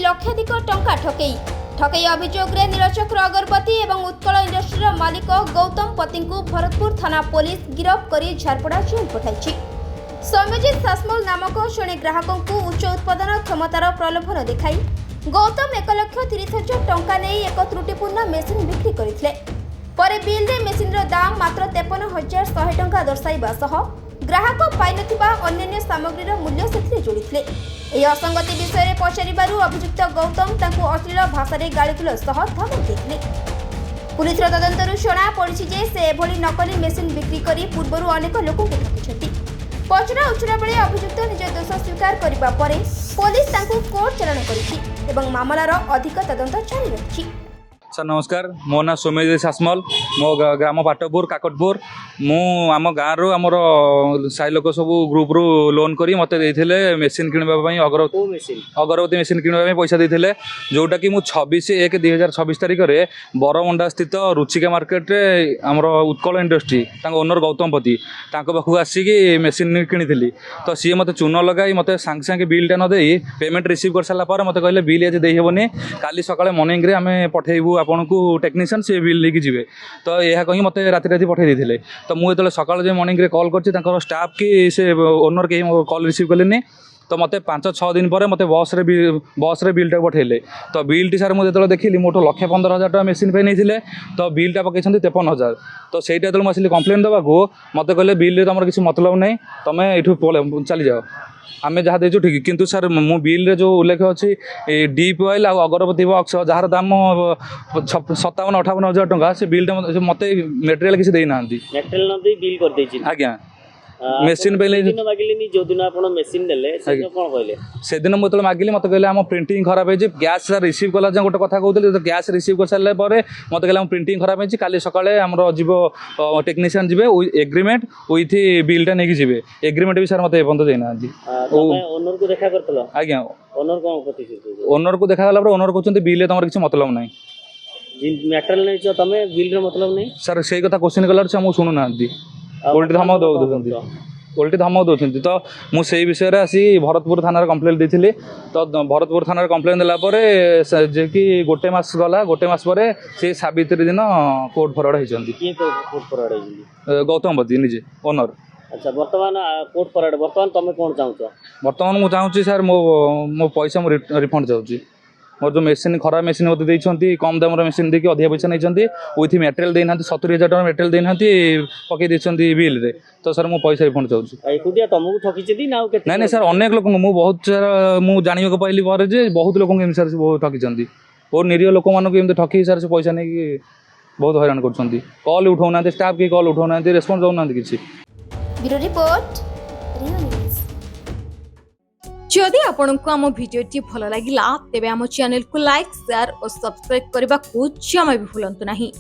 लक्षाधिक टंका ठकई ठकई अभियोग में नीलचक्र अगरबत्ती और उत्कल इंडस्ट्री मालिक गौतम पति को भरतपुर थाना पुलिस गिरफ्त कर झारपड़ा जेल पठाई। सौम्यजित सासमल नामक जड़े ग्राहकों को उच्च उत्पादन क्षमतार प्रलोभन देखाई गौतम 1,30,000 टंका नहीं एक त्रुटिपूर्ण मेसीन बिक्री करते बिल रे मेसीन दाम मात्र 53,100 टंका दर्शाइबा सह ग्राहक पाई नथिबा अन्य सामग्रीर मूल्य से जोड़िथिले। एही असंगति विषय में पचारिबारु अभियुक्त गौतम तांको अश्लील भाषा रे गाळिगुल सह धमक देथिले। पुलिस तदंतरु जणा पड़िछि जे से एभली नकली मेसीन बिक्री करी पूर्वरु अनेक लोक ठकिछथि। पचरा उचरा बेले अभियुक्त निज दोष स्वीकार करिबा परे पुलिस तांको कोर्ट चालाण करिछि एवं मामलार अधिक तदंत जारी रखिछि। सर नमस्कार, मो ना सौम्यजित सासमल, मो ग्राम पाटपुर काकटपुर। मु आम गाँव रू आमर साई लोक सब ग्रुप रू लोन करी मते देइथिले मेसीन किणवा अगरबत्ती मेसीन किणवा पैसा देइथिले, जोटा कि मु 26/1/2026 तारिख रे बरमुंडा स्थित रुचिका मार्केट रे आमर उत्कल इंडस्ट्री तांको ओनर गौतम पति तांको पाखु आसिकी मेसीन किणिथिली। तो सी मते चून लगाई मते सांगे सांगे बिलटा न देई पेमेंट रिसीव कर साला पर मते कहले बिल आज देई हेबनी, काली सकाळे मॉर्निंग रे आमे पठेइबू आपन को टेक्नीशियन से बिल लेके जीवे। तो यह कहीं मते राति राति पठे देते। तो मुझे सकाल जो मॉर्निंग रे कॉल कर स्टाफ की से ओनर कहीं कॉल रिसीव कलेनी। तो मते 5-6 दिन पर मते बस रे बिलटा पठेले। तो बिलटी सार मुझे देखिली मोटो 1,15,000 टका मेसीन पे नहीं। तो बिलटा पकई 53,000। तो सहीटा जो मुझे कंप्लेन देवा मत कहले बिल तुम किसी मतलब नहीं, तुम ये चली जाओ आमे जहाँ देचु ठीक। किंतु सर मो बिल रे जो उल्लेख अच्छी डीप ऑयल आ अगरबत्ती बॉक्स जार दाम 57-58,000 टका से बिलटा मत मेटेरियल किसी देना बिल कर देछि आज्ञा मेसीन पे जो दिन आप मेसीन देले से कोन कहले से दिन मुझे मागिली मत कहले आम प्रिंटिंग खराब है गैस रिसीव कला गोटे कथा कहते तो गैस रिसीव कर सारे मत कहले प्रिंटिंग खराब है काली सकाळे आमर जीव टेक्नीशियन जीवे एग्रीमेंट विथ बिलटा नहीं जीवे। एग्रीमेंट भी सर मत एपंत देना ओनर को देखा करतलो आज्ञा ओनर कोन प्रतिशत ओनर को देखा गला पर ओनर कहते बिल तुम किसी मतलब नहीं मटेरियल नहीं तमे बिल रे मतलब नहीं सर से कथा क्वेश्चन कला से सुनु ना उल्टी धमक उल्टी धमक दौरान। तो मुझे विषय में आसी भरतपुर थाना कंप्लेन देती। तो भरतपुर थाना कंप्लेन देलापर जे कि गोटे मास गला गोटे मास पर से सावित्री दिन कोर्ट फरवर्ड होती गौतम पति निजे ओनर। अच्छा वर्तमान कोर्ट फरवर्ड वर्तमान तुम कौन चाहूँ वर्तमान मुझे चाहूँगी सर मो पैसा मो रिफंड चाहूँगी। मोर जो मेसीन खराब मेसीन मत देती कम दाम मेसीन देखिए अधिक पैसा नहीं विथ मेटेरियल देना 70,000 टका मेटेरियल देना पकई देती बिल रे। तो सर मो पैसा रिफंड चाहूँगी। तुमको ठकी ना ना सर अनेक लोक बहुत सारा मुझे जानवा पाइली पर बहुत लोक सर बहुत ठकी बहुत निरीह लोक मानक ठकी सर से पैसा नहीं बहुत हैरान कर कॉल उठाऊना स्टाफ की कॉल उठाऊना रेस्पन्स दौना किसी। जदि आपंक आम भिडी भल लगा तेब आम चैनल को लाइक शेयर और सब्सक्राइब करने को जमा भी भूलु नहीं।